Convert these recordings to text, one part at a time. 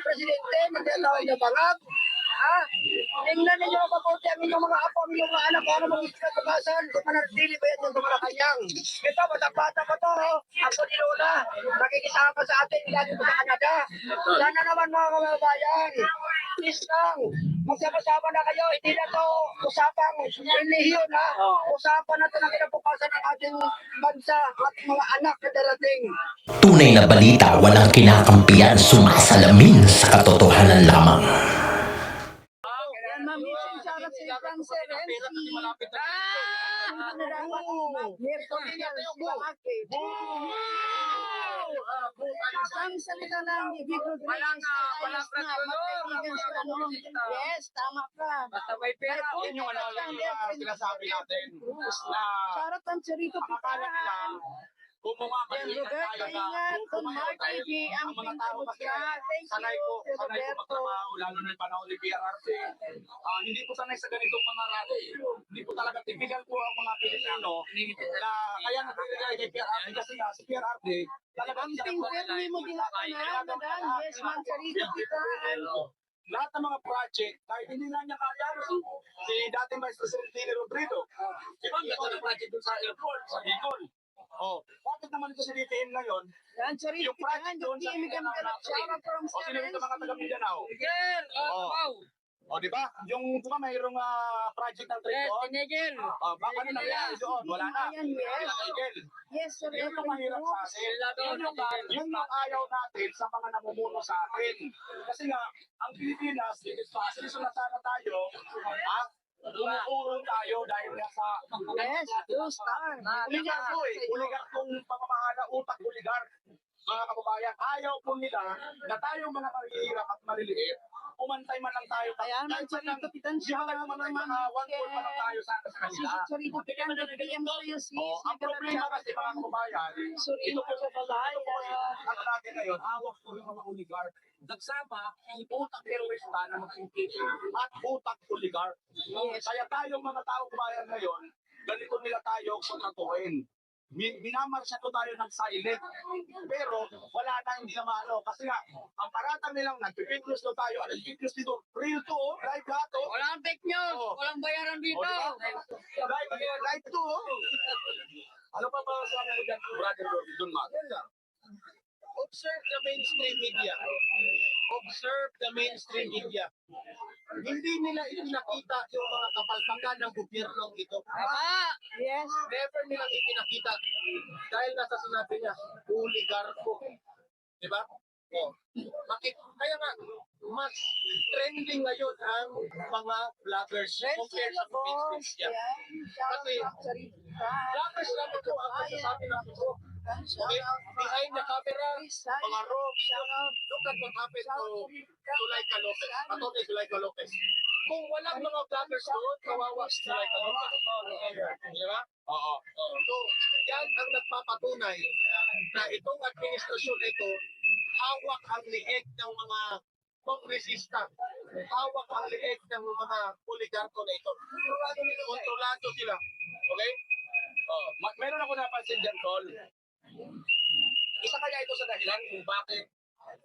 presidente, magkatawag na bangag. Ha? Tingnan ninyo mabuti ang inyong mga apo, ang inyong mga anak, kung ano mga gusto na tugasan, kung manatili ba yan yung Malacanang. Ito, bata-bata pa to, oh. Ako ni Lola, nakikisama sa atin, dito sa Canada. Sana naman mga kababayan, please lang, magsama-sama na kayo, hindi na to usapang relihiyon, ha? Usapan na to na kinabukasan ng ating bansa at mga anak na darating. Tunay na balita, walang kinakampiyan, sumasalamin sa katotohanan lamang. Yes, tama ka. Basta may pera, yun yung sinasabi natin. Sarap ang sarito pitaan. Kung mamamalitan tayo na kung kumain ang mga tao kasi sanay ko magtrabaho, lalo na yung panahon ni PRRC. Hindi ko sanay sa ganitong mga rally. Hindi ko talaga typical po ang mga Pilipino na kaya nagbibigay kay PRRC kasi si PRRC talagang Tingnan mo ginagawa na yes, man sarito pitaan. lahat ng mga project, kahit hindi na niya kaya, si dating Vice President Lini Robredo, di ba, ganda ng project dun sa airport, sa Bicol. Bakit naman ito si DTM ngayon? Yan, sarito Yung project pitaan. doon sa Shout from sino dito mga taga Mindanao? Miguel! Di ba? Yung, di ba, mayroong project ng trade doon? Miguel! Baka na nangyari doon, wala na. Yes, sir. Yun yung mahirap sa atin. Yun yung ayaw natin sa mga namumuno sa atin. Kasi nga, ang Pilipinas, citizen na sana tayo, at umuurong tayo dahil nga sa Yes, two star. uligar ko uligar kong pamamahala, utak uligar. Mga kababayan, ayaw po nila na tayong mga mahihirap at maliliit, umantay man lang tayo. Kaya naman, sarito pitaan siya. Di ba man one fourth man lang tayo sa kanila? Sarito pitaan. PM ko yung sis. Ang problema kasi mga kababayan, ito po sa ano natin ngayon, awak po yung mga oligarch. Nagsama, utak terorista na magpipili at utak oligarch. Kaya tayong mga tao kabayan ngayon, ganito nila tayo kontratuhin. Minamarsa ko tayo ng silent. Pero wala na, hindi na maano. Kasi nga, ang paratang nilang nagpipiglos na tayo. Ang nagpipiglos dito, real to, live ka to. Walang fake news. Walang bayaran dito. Live to. Ano pa ba sabi mo dyan, brother Dunman? Observe the mainstream media. Observe the mainstream media. Hindi nila ipinakita yung mga kapalpakan ng gobyernong ito. Yes. Never nilang ipinakita. Dahil nasa sinabi niya, oligarko. Diba? Kaya nga, mas trending ngayon ang mga vloggers compared sa mainstream media. Kasi, vloggers naman ito ang masasabi natin ito. Okay? Behind the camera, mga rogues, look at what happened to Zuleika Lopez. Atty. Zuleika Lopez. Kung walang mga vloggers doon, kawawa si Zuleika Lopez. Di ba? Oo. So, yan ang nagpapatunay na itong administrasyon ito, hawak ang liig ng mga kongresista. Hawak ang liig ng mga oligarko na ito. Kontrolado sila. Okay? Meron ako napansin dyan, Tol. Isa kaya ito sa dahilan kung bakit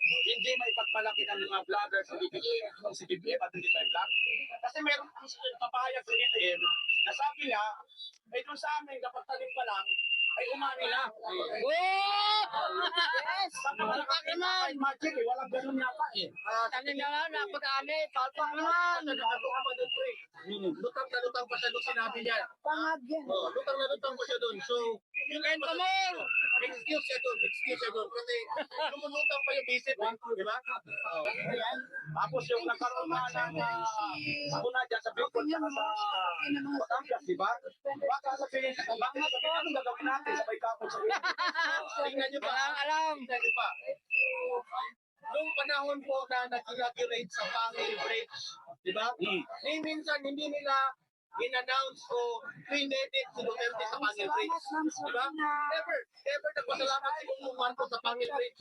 hindi may pagpalaki ng mga vlogger sa BBM at hindi may vlog. Kasi meron ang papahayag sa BBM na sabi niya, ay doon sa amin, dapat tanim pa lang, ay umani na. Yes. Ay magic eh, walang ganun yata eh. Tanim na lang, napag-ani. Palpak naman. Lutang na lutang pa siya doon sinabi niya. Pangag yan. Lutang na lutang pa siya doon. So, Yung ento mo. excuse siya doon. Kasi lumulutang pa yung visit eh. Di ba? Tapos yung nagkaroon na ng sakuna dyan sa Bicol sa Batangas, di ba? Baka sabihin, bakit anong gagawin natin sa may kapon sa Bicol? Tingnan niyo pa. Alam. Tingnan niyo pa. Noong panahon po na nag-inaugurate sa Pangil Bridge, di ba? Minsan hindi nila in-announce o pinedit si Duterte sa Pangil Bridge. Diba? Never nagpasalamat si Bongbong Marcos sa Pangil Bridge.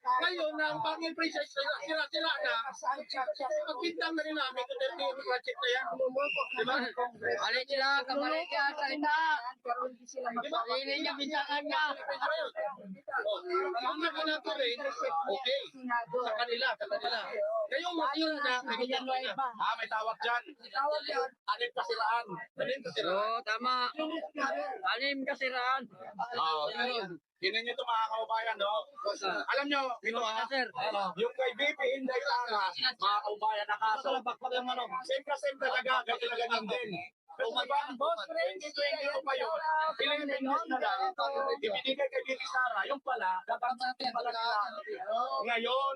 Ngayon, na ang Pangil Bridge ay sira-sira na, pagpintang na nila, may Duterte yung project na yan. Diba? Alin sila, kamali ka, salita. Diba? Alin niya, bintangan niya. Oh, yung naginagawa rin, okay. Sa kanila. Ngayong yun na, may tawag dyan. Anim kasiraan. Oo, tama. Anim kasiraan. Tinan nyo ito mga kaubayan, no? Alam nyo, ito Sir. yung kay BP Inday Sara, mga kaubayan, nakaso. Same talaga, ganito na ganyan din. Pero diba, 2022 pa yun, Philippine News na lang, ibinigay kay BP Sara, yung pala, dapat natin pala nila. Ngayon,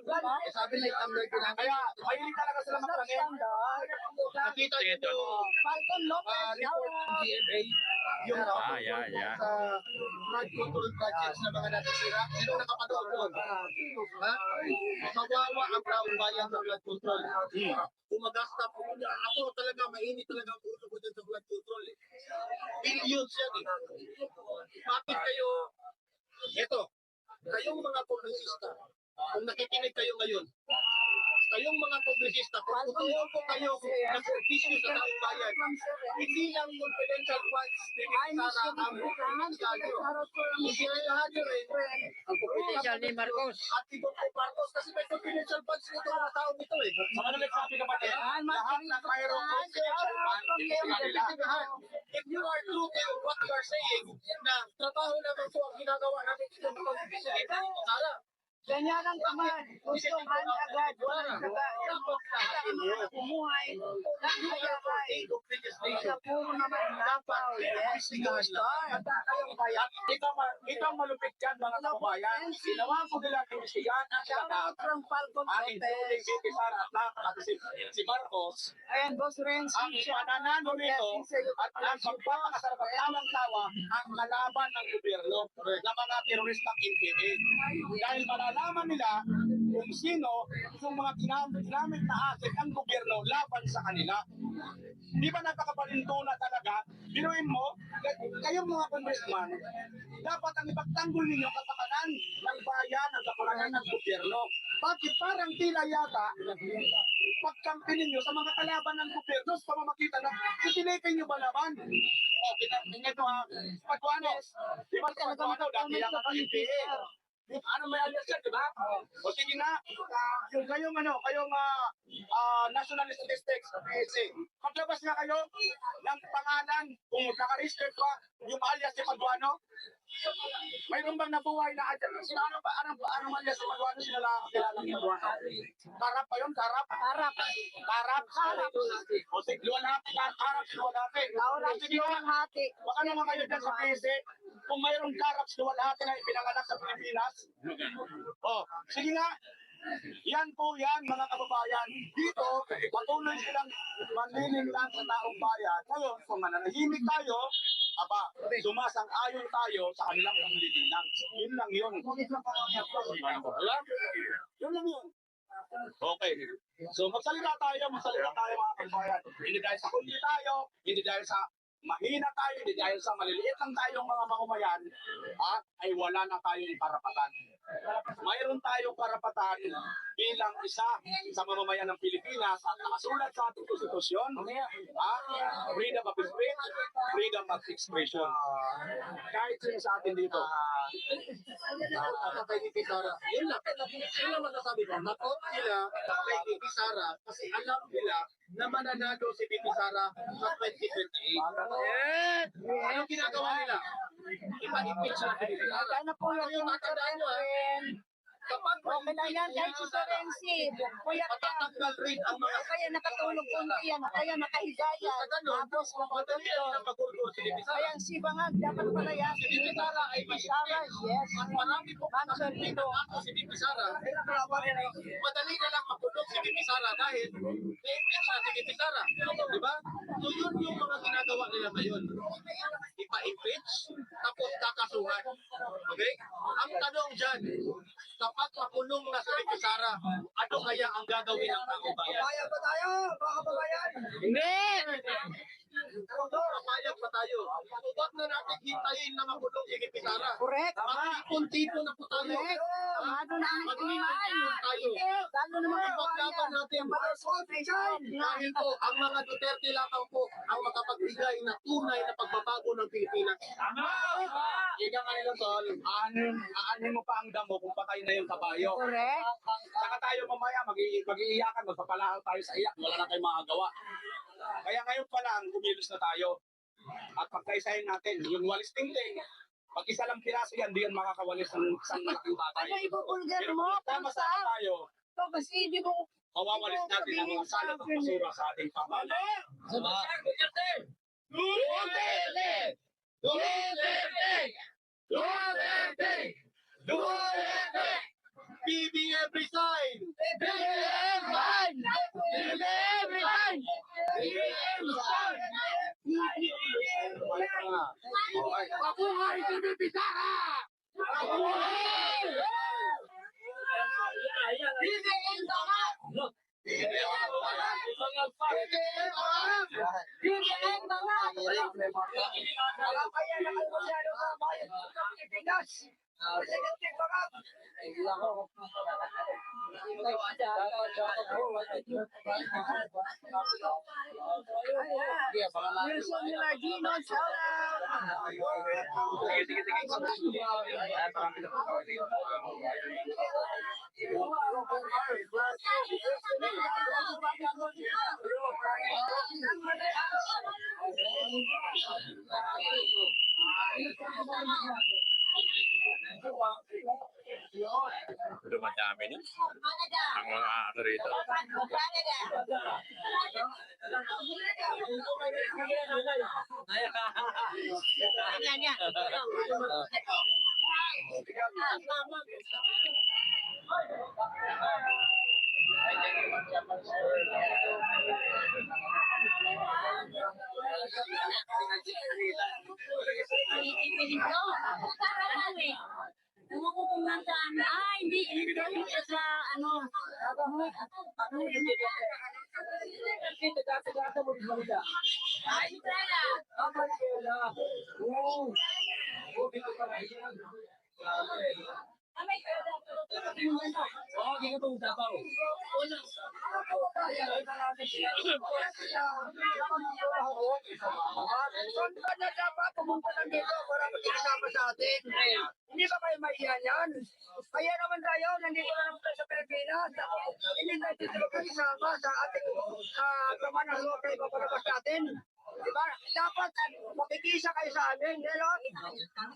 sabi nila, kaya mahilig talaga sila magpangin. Nakita nyo ito, report ng GMA, yung sa flood control projects na mga natisira. Sino nakapanood doon? Ha? Mawawa ang taong bayan sa flood control. Umagasta po. Ako talaga, mainit talaga ang ulo ko dyan sa flood control. Billions yan eh. Bakit kayo, eto, kayong mga kongresista, kung nakikinig kayo ngayon, kayong mga kongresista, kung tutulong po kayo na servisyo sa taong bayan, hindi lang confidential funds ni Sara ang pinagsasayo. Hindi lahat yun rin ang Official ni Marcos. at si Dr. Marcos kasi may confidential funds nito mga tao nito eh. Mga ano nagsabi ka ba eh? Lahat na mayroong confidential funds hindi sa kanila. If you are true to what you are saying, na trabaho naman po ang ginagawa natin dito ng pag-ibig, Sara, Ganyan ang tamad. Gusto man agad. Walang taga. Kumuhay. Nagkayakay. Sa puro naman napaw. Yes. Ito ang malupit yan mga kababayan. Ginawa ko nila kinisigan at lahat. From Falcon Ang including si Sara at lahat at si Marcos. Ayan, Boss Renz. Ang pananano nito at ang pagpapakasarap at tamang tawa ang kalaban ng gobyerno ng mga teroristang NPA. Dahil malalaman nila kung sino yung mga ginamit na asset ng gobyerno laban sa kanila. Di ba napakabalintuna talaga? Biruin mo, kayong mga congressman, dapat ang ipagtanggol ninyo kapakanan ng bayan, ang kapakanan ng gobyerno. Bakit parang tila yata pagkampi ninyo sa mga kalaban ng gobyerno sa pamamagitan ng sisilikin nyo ba naman? O, tingnan ito ha, Paduanes. Di ba sa Paduano, dati lang ang NPA. Ano may alias yan, di ba? O sige na, yung kayong National Statistics, PSA, maglabas nga kayo ng pangalan kung naka-register pa yung alias ni Paduano. Mayroon bang nabuhay na agad? Anong alias ni Paduano? Kilala ni Paduano. Karap pa yun? Karap? Karap. O sige, luwalhati. Karap, luwalhati. Sige nga, baka naman kayo dyan sa PSA, kung mayroong karap sa luwalhati na ipinanganak sa Pilipinas. Oh, sige nga. Yan po yan mga kababayan. Dito, patuloy silang manlilinlang sa taong bayan. Ngayon, kung mananahimik tayo, sumasang-ayon tayo sa kanilang panlilinlang. Yun lang yun. Alam? Yun lang yun. Okay. So magsalita tayo mga kababayan. Hindi dahil sa kundi tayo, hindi dahil sa mahina tayo, hindi dahil sa maliliit lang tayong mga mamamayan, ay wala na tayong karapatan. Mayroon tayong karapatan bilang isa sa mamamayan ng Pilipinas at nakasulat sa ating konstitusyon, freedom of speech, freedom of expression. Kahit sino sa atin dito. Kay BP Sara, yun lang masasabi ko. Nakot nila kay BP Sara kasi alam nila na mananalo si BP Sara sa 2028. Anong ginagawa nila? Ipa-impeach na si BP Sara. Sana po yung Tatandaan nyo kapag okay na yan, dahil si Sorensi. Kuya matatanggal rin ang mga kaya nakatulog po yan, kaya nakahigaya. sa ganun, madali ang magurdo si BP Sara. Kaya ang sibangag, dapat pala yan. Si BP Sara ay Sara, yes. at marami po dito ako si BP Sara. Madali na lang makulong si BP Sara dahil na-impeach na si BP Sara. Di ba? So yun yung mga ginagawa nila ngayon. Ipa-impeach, tapos kakasuhan. Okay? Ang tanong dyan, kapag makulong na si BP Sara, ano kaya ang gagawin ng taong bayan? Kaya ba tayo, mga kababayan? Hindi! Papayag pa tayo. Huwag na natin hintayin na makulong si Pizarra. Correct. Magtipon-tipon na po tayo. Correct. Lalo na ang Magtipon tayo. Lalo na mga Ipaglaban natin. Dahil po, ang mga Duterte lamang po ang makapagbigay na tunay na pagbabago ng Pilipinas. Ika kanila tol, aanin mo pa ang damo kung patay na yung kabayo. Correct. Saka tayo mamaya mag-iiyakan, magpapalahan tayo sa iyak, wala na tayong magagawa. Kaya ngayon pa lang, kumilos na tayo. At pagkaisahin natin, yung walis tingting, pag isa lang piraso yan, di yan makakawalis ng isang malaking batay. Ano ibubulgar mo? Tama sa tayo, Ito kasi hindi mo... mawawalis natin ang mga salot at basura sa ating pamana. BBM resign! Mabuhay si Bibisara! BBM bangat! BBM bangat! Kaya naman masyado ka bayan ng Pilipinas! Presidente bangat! Wilson Ladino, shout Dumadami na ang mga ano rito. Hindi sa ano. Saan ba na dapat pumunta lang dito para magkakasama sa atin? Hindi ba kayo maiyan yan? Kaya naman tayo, nandito na naman tayo sa Pilipinas. Hindi tayo dito magkakasama sa ating tama ng loob na ipapalabas natin. Diba? Dapat makikisa kayo sa amin. Pero,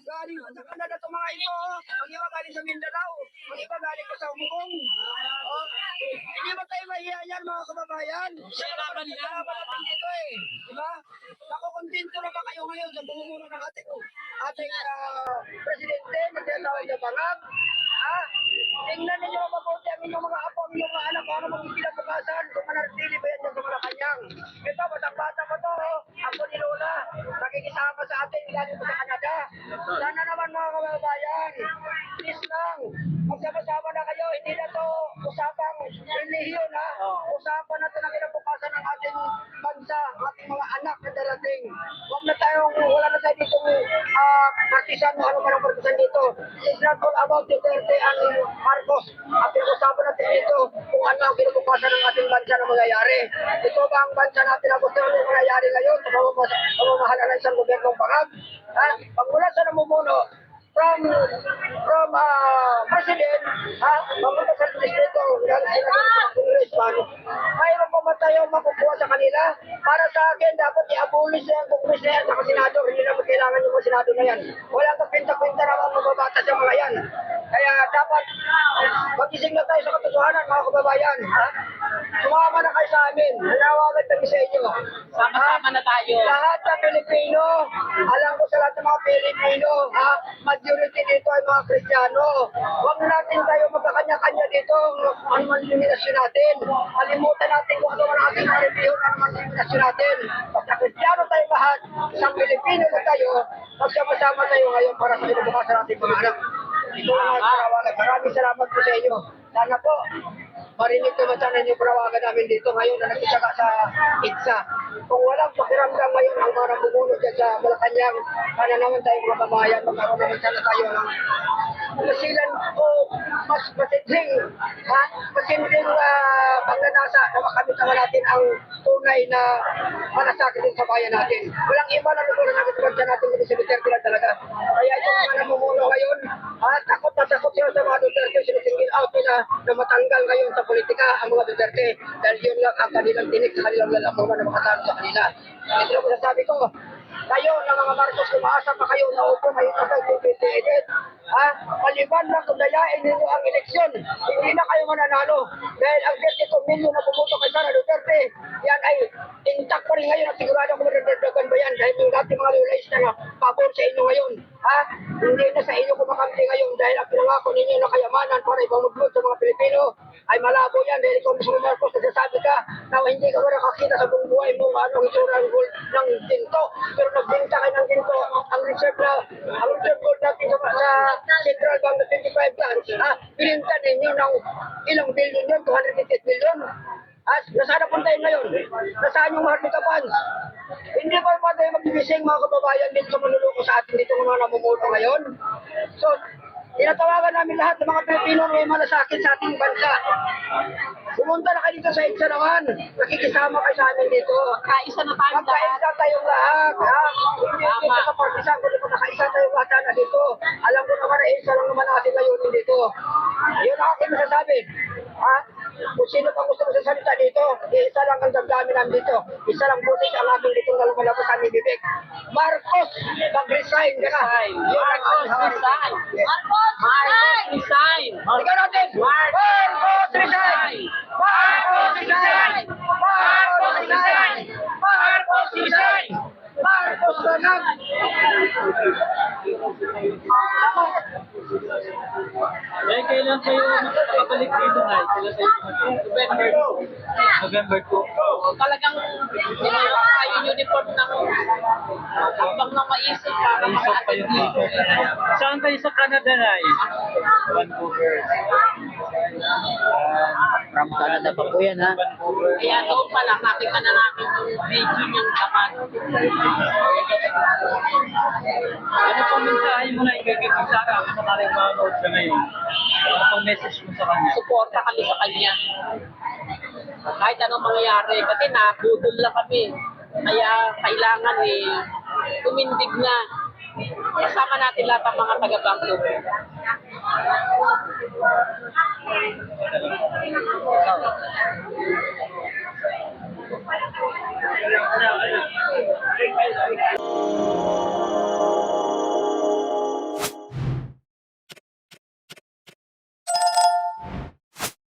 galing sa Canada itong mga ito. Ang iba galing sa Mindanao. Ang iba galing pa sa Hong Kong. Hindi ba tayo mahiya yan, mga kababayan? Salamat natin dito eh. Diba? Nakukontento na ba kayo ngayon sa bumumuro ng ating presidente na tinatawag na Bangag? Tingnan ninyo mabuti ang inyong mga apo, ang inyong mga anak, kung ano maging kinabukasan, kung manatili ba yan sa Malacanang. Ito, batang-bata pa to, ako ni Lola, nakikisama sa atin, galing pa sa Canada. Sana naman mga kababayan, please lang, magsama-sama na kayo, hindi na to usapang relihiyon ha, usapan na to na kinabukasan ng ating bansa, ating mga anak na darating. Huwag na tayong, wala na tayo ditong partisan, ano man ang partisan dito. It's not all about Duterte and Marcos. Ang pinag-usapan natin dito kung ano ang kinabukasan ng ating bansa na mangyayari. Ito ba ang bansa natin na gusto nyo mangyayari ngayon sa pamamahala ng isang gobyernong Bangag? Pagmula sa namumuno, from president, papunta sa distrito, congressman, mayroon pa ba tayong makukuha sa kanila? Para sa akin, dapat i-abolish na yung kongres na yan sa senado. Hindi naman kailangan yung mga senado na yan. Walang kapinta-pinta naman mababata sa mga yan. Kaya dapat magising na tayo sa katotohanan, mga kababayan. Sumama na kayo sa amin. Nanawagan kami sa inyo. Sama-sama na tayo. Lahat ng Pilipino, alam ko sa lahat ng mga Pilipino, majority dito ay mga Kristiyano. Huwag natin tayo magkakanya-kanya dito ano man yung minasyon natin. Kalimutan natin kung ano man ang ating relihiyon, ano man yung minasyon natin. Basta Kristiyano tayo lahat, isang Pilipino na tayo, magsama-sama tayo ngayon para sa kinabukasan natin mga anak. Ito ang mga karawalan. Maraming salamat po sa inyo. Sana po, marinig naman sana yung panawagan namin dito ngayon na nagtitsaga sa EDSA. Kung walang pakiramdam ngayon ang mga namumuno dyan sa Malacanang, sana naman tayo mga babayan, magkaroon naman sana tayo ng masilan o mas matinding, matinding pagnanasa na makamit naman natin ang tunay na malasakit din sa bayan natin. Walang iba na lugar na nagtitsaga natin dito sa Duterte lang talaga. Kaya itong mga namumuno ngayon, takot na takot sila sa mga Duterte, sinisingil out nila na matanggal ngayon sa politika ang mga Duterte dahil yun lang ang kanilang tinik sa kanilang lalamunan na makatalo sa kanila. Ito lang masasabi ko, kayo na mga Marcos, umaasa pa kayo na upo ngayon sa 2028. Maliban na kung dayain ninyo ang eleksyon, hindi na kayo mananalo. Dahil ang 32 milyon na bumuto kay Sara Duterte, yan ay intact pa rin ngayon at sigurado kung madadagdagan ba yan dahil yung dating mga realize na pabor sa inyo ngayon. Hindi na sa inyo kumakampi ngayon dahil ang pinangako ninyo na kayamanan para ipamugod sa mga Pilipino ay malabo yan dahil ikaw mismo Marcos nagsasabi ka na hindi ka wala kakita sa buong buhay mo anong itsura ng ginto pero nagbinta kayo ng ginto ang reserve gold natin sa Central Bank na 25 tons bininta ninyo ng ilang billion yun 288 billion nasaan na punta yun ngayon? Nasaan yung Maharlika funds? Hindi pa ba tayo magbibising mga kababayan dito sa manluloko sa atin dito mga namumuno ngayon? So, tinatawagan namin lahat ng mga Pilipino na may malasakit sa ating bansa. Pumunta na kayo dito sa EDSA naman. Nakikisama kayo sa amin dito. Kaisa na tayo lahat. Magkaisa tayong lahat. Hindi dito sa partisan, kundi magkakaisa tayong lahat na dito. Alam ko naman na EDSA lang naman natin ngayon dito. Yun ang aking masasabi. Kung sino pa gusto magsasalita dito, isa lang ang damdamin namin dito. Isa lang butis ang aming dito na lumalabas sa aming bibig. Marcos, mag-resign ka na. Marcos, resign. Marcos, resign. Ikaw natin. Marcos, resign. Marcos, resign. Marcos, resign. Marcos, resign. Marcos, resign. Eh, kailan kayo makakabalik dito na? Kailan kayo November 2. Talagang ginawa yung uniform ng habang na maisip para Isok pa yung dito. Saan kayo sa Canada na Vancouver. From Canada pa po yan, ha? Vancouver. Kaya doon pa lang nakita na namin yung video niyang dapat. Ano pang mensahe mo na ikagay kay Sara? Ano sakaling manood siya ngayon? Ano pang message mo sa kanya? Suporta kami sa kanya. Kahit anong mangyayari. Kasi nabudol lang kami. Kaya kailangan tumindig na. Kasama natin lahat ang mga taga-Banglo. Ano?